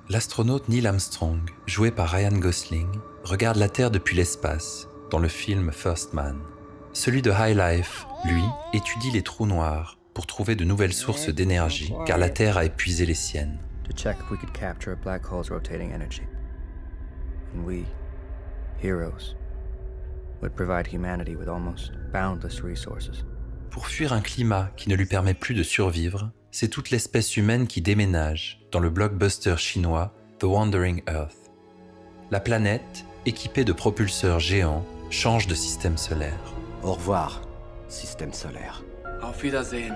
L'astronaute Neil Armstrong, joué par Ryan Gosling, regarde la Terre depuis l'espace, dans le film First Man. Celui de High Life, lui, étudie les trous noirs pour trouver de nouvelles sources d'énergie, car la Terre a épuisé les siennes. To check if we could capture a black hole's rotating energy. And we, heroes, would provide humanity with almost boundless resources. Pour fuir un climat qui ne lui permet plus de survivre, c'est toute l'espèce humaine qui déménage dans le blockbuster chinois The Wandering Earth. La planète, équipée de propulseurs géants, change de système solaire. Au revoir, système solaire. Auf Wiedersehen,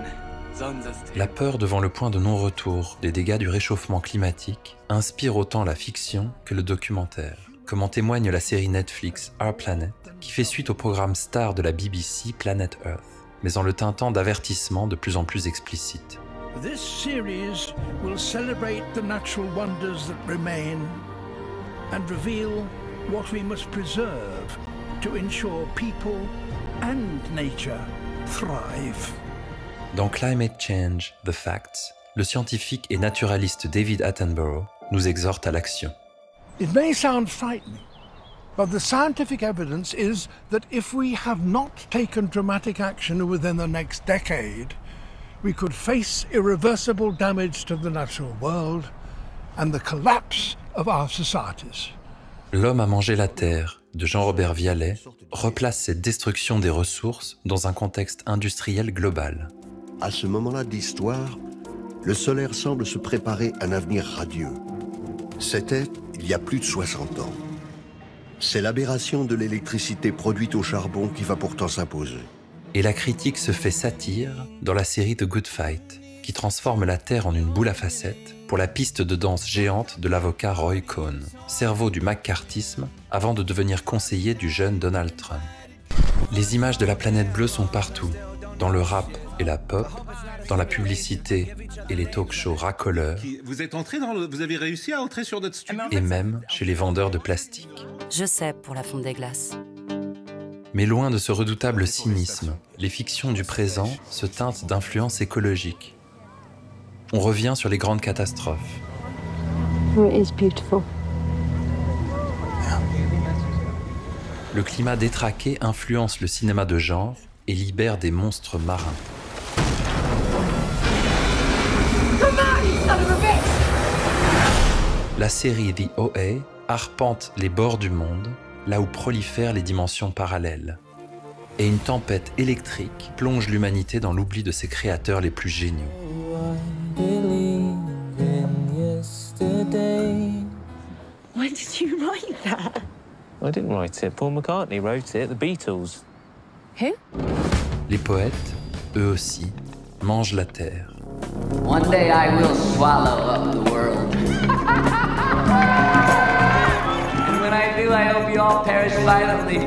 Sonnensystem. La peur devant le point de non-retour des dégâts du réchauffement climatique inspire autant la fiction que le documentaire, comme en témoigne la série Netflix Our Planet, qui fait suite au programme star de la BBC Planet Earth, mais en le teintant d'avertissements de plus en plus explicites. This series will celebrate the natural wonders that remain and reveal what we must preserve to ensure people and nature thrive. Dans Climate Change, The Facts, le scientifique et naturaliste David Attenborough nous exhorte à l'action. It may sound frightening, but the scientific evidence is that if we have not taken dramatic action within the next decade, we could face irreversible damage to the natural world and the collapse of our societies. L'homme a mangé la terre, de Jean-Robert Vialet, replace cette destruction des ressources dans un contexte industriel global. À ce moment-là de l'histoire, le solaire semble se préparer un avenir radieux. C'était il y a plus de 60 ans. C'est l'aberration de l'électricité produite au charbon qui va pourtant s'imposer. Et la critique se fait satire dans la série The Good Fight, qui transforme la Terre en une boule à facettes pour la piste de danse géante de l'avocat Roy Cohn, cerveau du McCarthyisme avant de devenir conseiller du jeune Donald Trump. Les images de la planète bleue sont partout, dans le rap et la pop, dans la publicité et les talk-shows racoleurs, Vous avez réussi à entrer sur notre studio? et même chez les vendeurs de plastique. Je sais pour la fonte des glaces. Mais loin de ce redoutable cynisme, les fictions du présent se teintent d'influences écologiques. On revient sur les grandes catastrophes. It is beautiful. Le climat détraqué influence le cinéma de genre et libère des monstres marins. La série The OA arpente les bords du monde, là où prolifèrent les dimensions parallèles. Et une tempête électrique plonge l'humanité dans l'oubli de ses créateurs les plus géniaux. When did you write that? I didn't write it. Paul McCartney wrote it. The Beatles. Who? Les poètes, eux aussi, mangent la terre. One day I will swallow up the world. And when I do, I hope you all perish violently.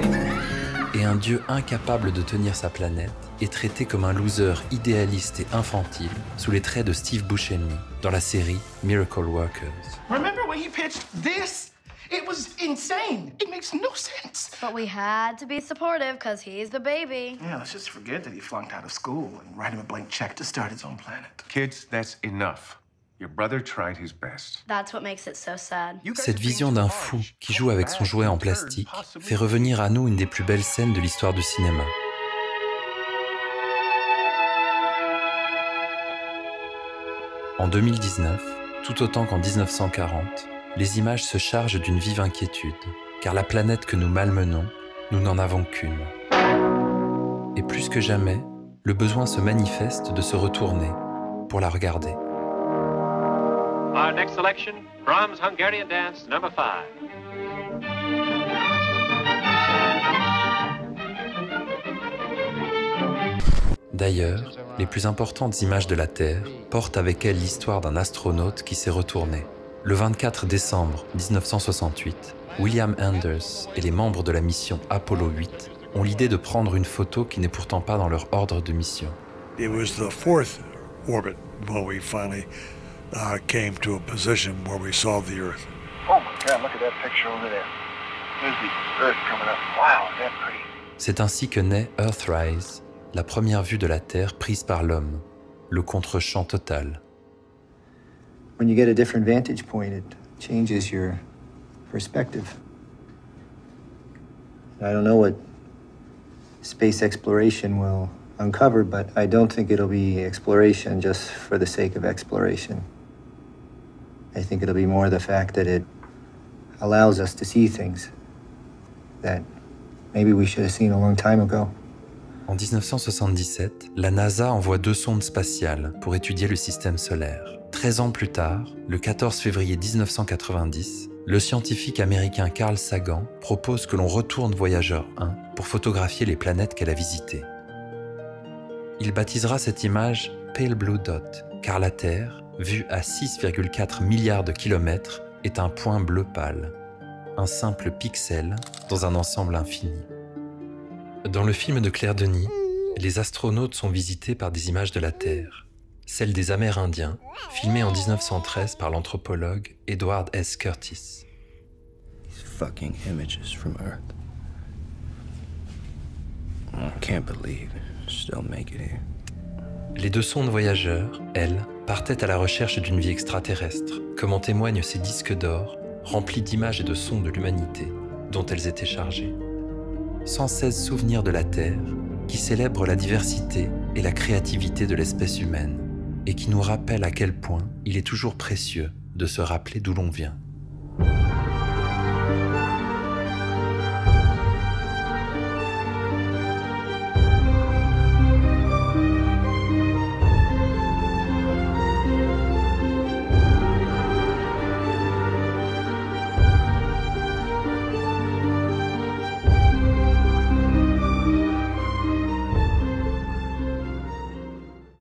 Et un dieu incapable de tenir sa planète est traité comme un loser idéaliste et infantile sous les traits de Steve Buscemi dans la série Miracle Workers. Remember when he pitched this? It was insane. It makes no sense. But we had to be supportive because he's the baby. Yeah, let's just forget that he flunked out of school and write him a blank check to start his own planet. Kids, that's enough. Your brother tried his best. That's what makes it so sad. Cette vision d'un fou qui joue avec son jouet en plastique fait revenir à nous une des plus belles scènes de l'histoire du cinéma. En 2019, tout autant qu'en 1940, les images se chargent d'une vive inquiétude, car la planète que nous malmenons, nous n'en avons qu'une. Et plus que jamais, le besoin se manifeste de se retourner pour la regarder. Our next selection, Brahms' Hungarian Dance, number 5. D'ailleurs, les plus importantes images de la Terre portent avec elles l'histoire d'un astronaute qui s'est retourné. Le 24 décembre 1968, William Anders et les membres de la mission Apollo 8 ont l'idée de prendre une photo qui n'est pourtant pas dans leur ordre de mission. It was the fourth orbit when we finally came to a position where we saw the Earth. Oh my God, look at that picture over there. There's the Earth coming up. Wow, is that pretty? C'est ainsi que naît Earthrise, la première vue de la Terre prise par l'homme, le contre-champ total. When you get a different vantage point, it changes your perspective. I don't know what space exploration will uncover, but I don't think it'll be exploration just for the sake of exploration. I think it'll be more the fact that it allows us to see things that maybe we should have seen a long time ago. En 1977, la NASA envoie 2 sondes spatiales pour étudier le système solaire. 13 ans plus tard, le 14 février 1990, le scientifique américain Carl Sagan propose que l'on retourne Voyager 1 pour photographier les planètes qu'elle a visitées. Il baptisera cette image Pale Blue Dot, car la Terre, vue à 6,4 milliards de kilomètres, est un point bleu pâle, un simple pixel dans un ensemble infini. Dans le film de Claire Denis, les astronautes sont visités par des images de la Terre, celles des Amérindiens, filmées en 1913 par l'anthropologue Edward S. Curtis. These fucking images from Earth. I can't believe I still make it here. Les 2 sondes voyageurs, elles, partaient à la recherche d'une vie extraterrestre, comme en témoignent ces disques d'or remplis d'images et de sons de l'humanité dont elles étaient chargées. 116 souvenirs de la Terre qui célèbrent la diversité et la créativité de l'espèce humaine et qui nous rappellent à quel point il est toujours précieux de se rappeler d'où l'on vient.